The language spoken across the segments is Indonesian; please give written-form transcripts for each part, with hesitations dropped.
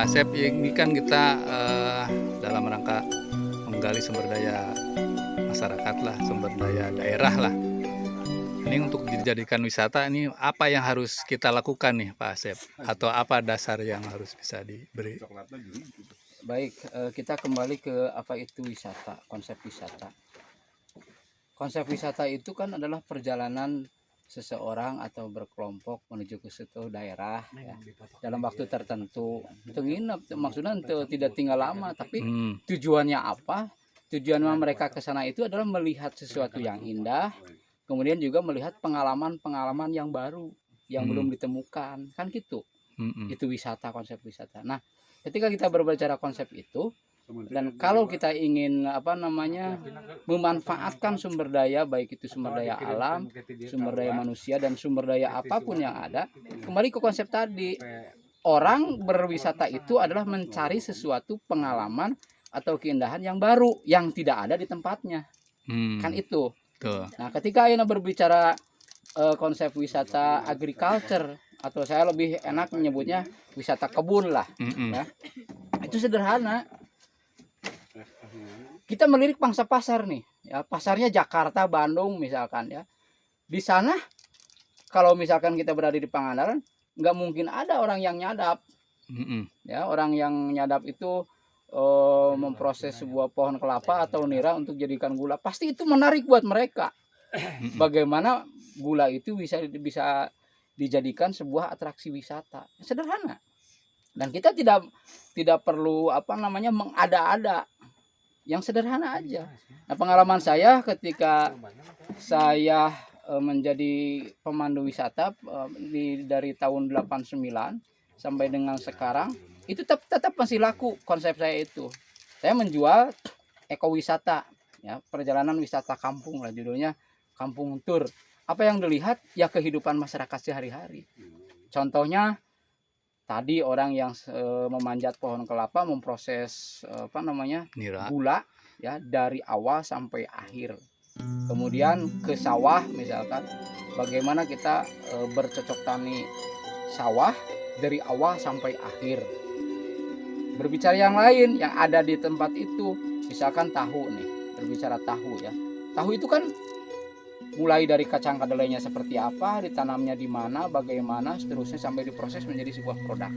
Pak Asep, ini kan kita dalam rangka menggali sumber daya masyarakat lah, sumber daya daerah lah. Ini untuk dijadikan wisata, ini apa yang harus kita lakukan nih Pak Asep? Atau apa dasar yang harus bisa diberi? Baik, kita kembali ke apa itu wisata, konsep wisata. Konsep wisata itu kan adalah perjalanan seseorang atau berkelompok menuju ke suatu daerah ya, dalam waktu tertentu. Itu nginep, maksudnya itu tidak tinggal lama, tapi tujuannya apa? Tujuan mereka ke sana itu adalah melihat sesuatu yang indah, kemudian juga melihat pengalaman-pengalaman yang baru yang belum ditemukan, kan gitu. Itu wisata, konsep wisata. Nah, ketika kita berbicara konsep itu, dan kalau kita ingin memanfaatkan sumber daya, baik itu sumber daya alam, sumber daya manusia, dan sumber daya apapun yang ada, kembali ke konsep tadi. Orang berwisata itu adalah mencari sesuatu pengalaman atau keindahan yang baru yang tidak ada di tempatnya. Kan itu. Nah, ketika Aina berbicara konsep wisata agriculture, atau saya lebih enak menyebutnya wisata kebun lah, ya. Itu sederhana. Kita melirik pangsa pasar nih, ya, pasarnya Jakarta, Bandung misalkan, ya. Di sana kalau misalkan kita berada di Pangandaran, nggak mungkin ada orang yang nyadap. Ya, orang yang nyadap itu memproses sebuah pohon kelapa atau nira untuk jadikan gula. Pasti itu menarik buat mereka. Bagaimana gula itu bisa dijadikan sebuah atraksi wisata. Sederhana. Dan kita tidak perlu mengada-ada. Yang sederhana aja. Nah, pengalaman saya ketika saya menjadi pemandu wisata dari tahun 89 sampai dengan sekarang, itu tetap masih laku konsep saya itu. Saya menjual ekowisata, ya, perjalanan wisata kampung lah judulnya, kampung tur. Apa yang dilihat ya kehidupan masyarakat sehari-hari. Contohnya tadi orang yang memanjat pohon kelapa, memproses gula, ya, dari awal sampai akhir. Kemudian ke sawah misalkan, bagaimana kita bercocok tani sawah dari awal sampai akhir. Berbicara yang lain yang ada di tempat itu, misalkan tahu nih, berbicara tahu, ya. Tahu itu kan mulai dari kacang kedelainya seperti apa, ditanamnya di mana, bagaimana, seterusnya sampai diproses menjadi sebuah produk.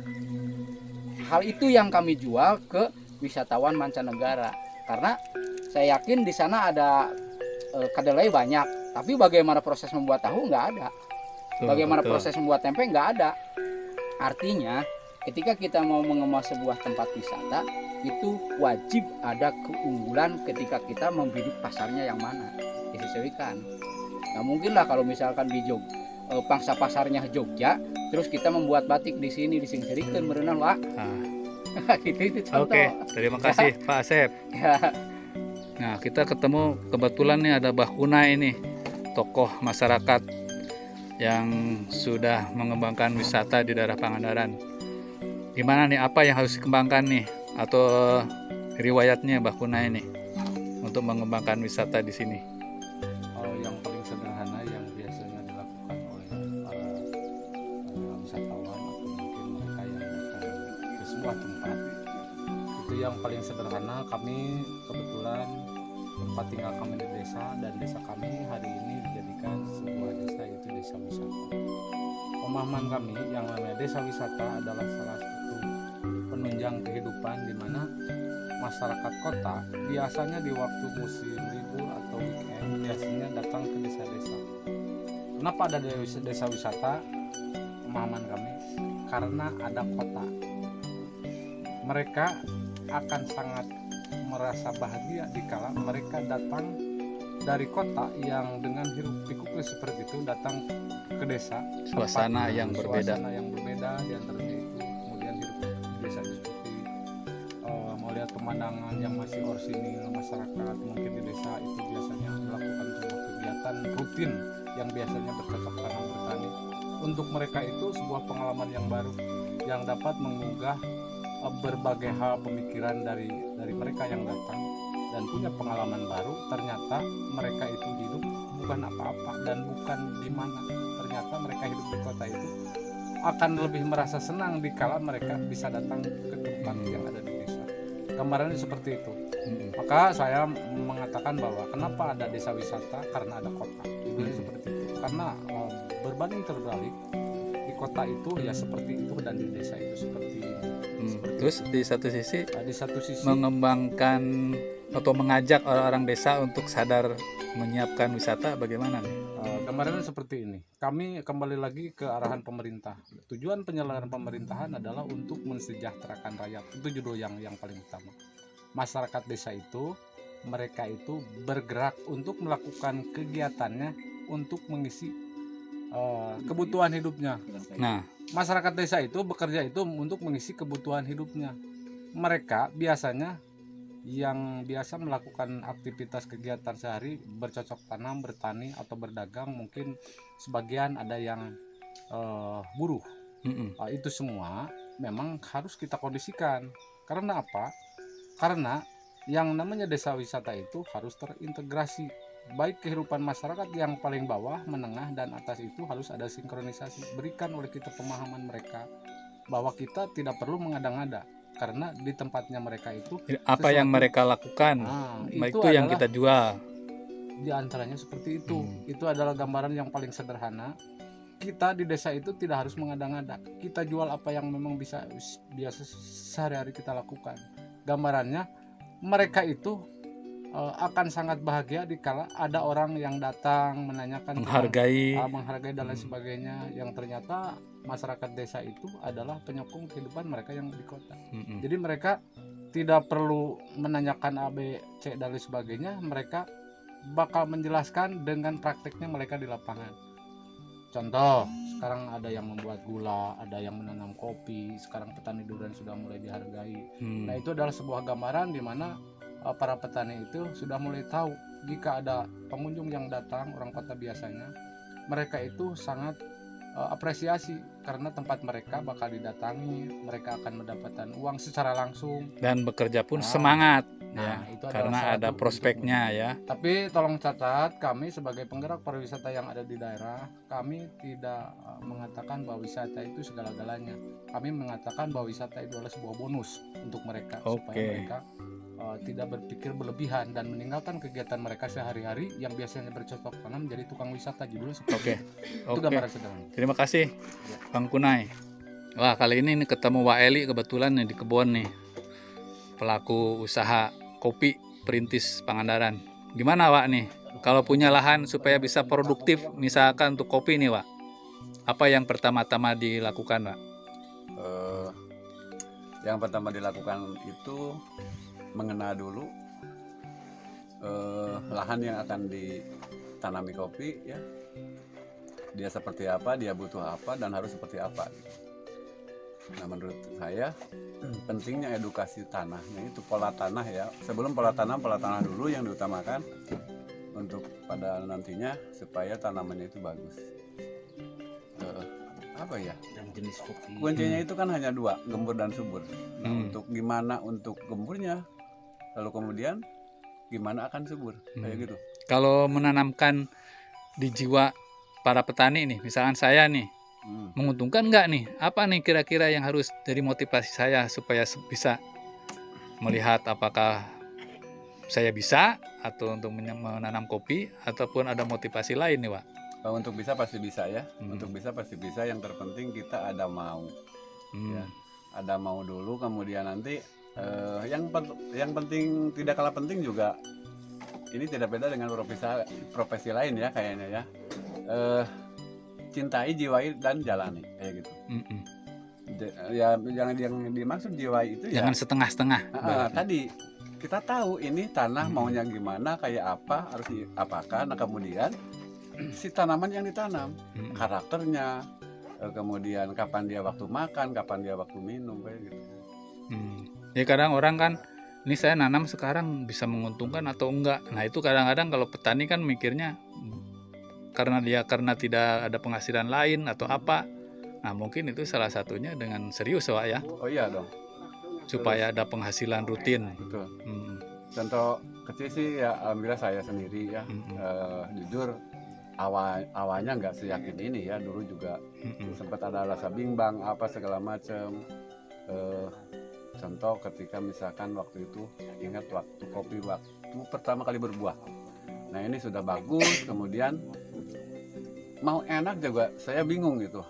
Hal itu yang kami jual ke wisatawan mancanegara, karena saya yakin di sana ada kedelai banyak, tapi bagaimana proses membuat tahu nggak ada, bagaimana proses membuat tempe nggak ada. Artinya ketika kita mau mengemas sebuah tempat wisata, itu wajib ada keunggulan ketika kita membidik pasarnya yang mana, disesuaikan. Nggak mungkin lah kalau misalkan di pangsa pasarnya Jogja, terus kita membuat batik di sini disingkirkan merenang, Pak. Itu contoh. Oke, terima kasih Pak Asep. Nah, kita ketemu kebetulan nih ada Mbah Kunai nih, tokoh masyarakat yang sudah mengembangkan wisata di daerah Pangandaran. Gimana nih, apa yang harus dikembangkan nih, atau riwayatnya Mbah Kunai nih untuk mengembangkan wisata di sini? Yang paling sederhana yang biasanya dilakukan oleh para wisatawan atau mungkin mereka yang datang ke sebuah tempat, itu yang paling sederhana. Kami kebetulan tempat tinggal kami di desa, dan desa kami hari ini dijadikan sebuah desa, yaitu desa wisata. Pemahaman kami yang namanya desa wisata adalah salah satu penunjang kehidupan, di mana masyarakat kota biasanya di waktu musim libur atau weekend biasanya datang ke desa-desa. Kenapa ada desa wisata? Pemahaman kami, karena ada kota. Mereka akan sangat merasa bahagia dikala mereka datang dari kota yang dengan hiruk pikuknya seperti itu, datang ke desa, Suasana yang berbeda. Suasana yang berbeda diantaranya itu, kemudian hiruk pikuk desa seperti melihat pemandangan yang masih orsinil masyarakat. Mungkin di desa itu biasanya melakukan sebuah kegiatan rutin yang biasanya bercocok tanam bertani. Untuk mereka itu sebuah pengalaman yang baru yang dapat menggugah berbagai hal pemikiran dari mereka yang datang dan punya pengalaman baru. Ternyata mereka itu hidup bukan apa-apa dan bukan di mana. Ternyata mereka hidup di kota itu akan lebih merasa senang dikala mereka bisa datang ke tempat yang ada di desa. Gambarannya seperti itu. Maka saya mengatakan bahwa kenapa ada desa wisata, karena ada kota. Judulnya seperti itu. Karena berbanding terbalik, di kota itu ya seperti itu dan di desa itu seperti ini. Terus di satu sisi Di satu sisi mengembangkan atau mengajak orang-orang desa untuk sadar menyiapkan wisata, bagaimana nih? gambarannya seperti ini. Kami kembali lagi ke arahan pemerintah. Tujuan penyelenggaraan pemerintahan adalah untuk mensejahterakan rakyat. Itu judul yang paling utama. Masyarakat desa itu, mereka itu bergerak untuk melakukan kegiatannya untuk mengisi kebutuhan hidupnya. Nah, Masyarakat desa itu bekerja itu untuk mengisi kebutuhan hidupnya. Mereka biasanya yang biasa melakukan aktivitas kegiatan sehari, bercocok tanam, bertani atau berdagang, mungkin sebagian ada yang buruh. Itu semua memang harus kita kondisikan. Karena apa? Karena yang namanya desa wisata itu harus terintegrasi. Baik kehidupan masyarakat yang paling bawah, menengah, dan atas itu harus ada sinkronisasi. Berikan oleh kita pemahaman mereka bahwa kita tidak perlu mengada-ngada, karena di tempatnya mereka itu apa yang mereka lakukan, itu yang kita jual. Di antaranya seperti itu. Itu adalah gambaran yang paling sederhana. Kita di desa itu tidak harus mengada-ngada. Kita jual apa yang memang bisa biasa sehari-hari kita lakukan. Gambarannya mereka itu akan sangat bahagia dikala ada orang yang datang menanyakan, menghargai dan lain sebagainya, yang ternyata masyarakat desa itu adalah penyokong kehidupan mereka yang di kota. Jadi mereka tidak perlu menanyakan A, B, C dan lain sebagainya. Mereka bakal menjelaskan dengan prakteknya mereka di lapangan. Contoh, sekarang ada yang membuat gula, ada yang menanam kopi, sekarang petani durian sudah mulai dihargai. Nah, itu adalah sebuah gambaran di mana para petani itu sudah mulai tahu jika ada pengunjung yang datang, orang kota biasanya, mereka itu sangat apresiasi karena tempat mereka bakal didatangi, mereka akan mendapatkan uang secara langsung dan bekerja pun semangat itu karena ada prospeknya ya. Tapi tolong catat, kami sebagai penggerak pariwisata yang ada di daerah, kami tidak mengatakan bahwa wisata itu segala-galanya. Kami mengatakan bahwa wisata itu adalah sebuah bonus untuk mereka, supaya mereka tidak berpikir berlebihan dan meninggalkan kegiatan mereka sehari-hari yang biasanya bercocok tanam menjadi tukang wisata. Judulnya seperti itu. Itu gambaran sederhana. Terima kasih Bang Kunai. Wah, kali ini ketemu Wak Eli kebetulan nih di kebun nih, pelaku usaha kopi perintis Pangandaran. Gimana Wak nih, kalau punya lahan supaya bisa produktif misalkan untuk kopi nih Wak, apa yang pertama-tama dilakukan Wak? Yang pertama dilakukan itu mengenal dulu lahan yang akan ditanami kopi ya, dia seperti apa, dia butuh apa, dan harus seperti apa. Nah, menurut saya pentingnya edukasi tanahnya itu, pola tanah ya. Sebelum pola tanah dulu yang diutamakan untuk pada nantinya supaya tanamannya itu bagus. Apa ya? Dan jenis kopi. Kuncinya itu kan hanya dua, gembur dan subur. Nah, untuk gimana untuk gemburnya, lalu kemudian gimana akan subur, kayak gitu. Kalau menanamkan di jiwa para petani nih, misalkan saya nih, menguntungkan nggak nih? Apa nih kira-kira yang harus jadi motivasi saya supaya bisa melihat apakah saya bisa atau untuk menanam kopi, ataupun ada motivasi lain nih Wak? Untuk bisa pasti bisa ya. Untuk bisa pasti bisa. Yang terpenting kita ada mau. Ya, ada mau dulu, kemudian nanti yang penting, tidak kalah penting juga, ini tidak beda dengan profesi lain ya kayaknya ya. Cintai, jiwai, dan jalani, kayak gitu. Ya, yang dimaksud jiwai itu jangan ya setengah-setengah. Tadi kita tahu ini tanah maunya gimana, kayak apa, harus apakan. Nah, kemudian si tanaman yang ditanam, karakternya, kemudian kapan dia waktu makan, kapan dia waktu minum, kayak gitu. Ya kadang orang kan, ini saya nanam sekarang bisa menguntungkan atau enggak. Nah itu kadang-kadang kalau petani kan mikirnya karena tidak ada penghasilan lain atau apa. Nah mungkin itu salah satunya dengan serius Wak ya. Oh iya dong. Supaya ada penghasilan rutin. Betul. Contoh kecil sih ya, alhamdulillah saya sendiri ya, jujur awalnya nggak seyakin ini ya, dulu juga Mm-mm. sempat ada rasa bimbang apa segala macam. Contoh ketika misalkan waktu itu ingat waktu kopi waktu pertama kali berbuah, nah ini sudah bagus, kemudian mau enak juga saya bingung gitu,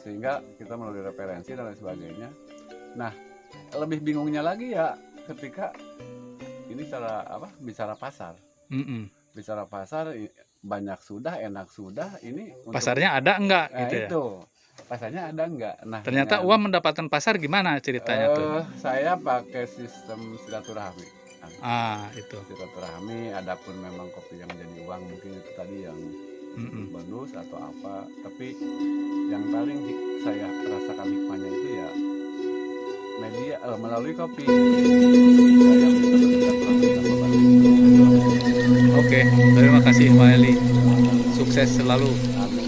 sehingga kita melalui referensi dan lain sebagainya. Nah lebih bingungnya lagi ya ketika ini bicara pasar. Mm-mm. Bicara pasar, banyak sudah, enak sudah, ini untuk, Pasarnya ada enggak nah, gitu ya? itu pasarnya ada enggak. Nah Ternyata dengan, uang mendapatkan pasar gimana ceritanya tuh? saya pakai sistem silaturahmi. Itu. Silaturahmi, adapun memang kopi yang menjadi uang mungkin itu tadi yang Mm-mm. bonus atau apa, tapi yang paling saya rasakan hikmahnya itu ya media, melalui kopi. Saya bisa bersilaturahmi tanpa batas. Oke, terima kasih Pak Eli. Sukses selalu. Tambahan.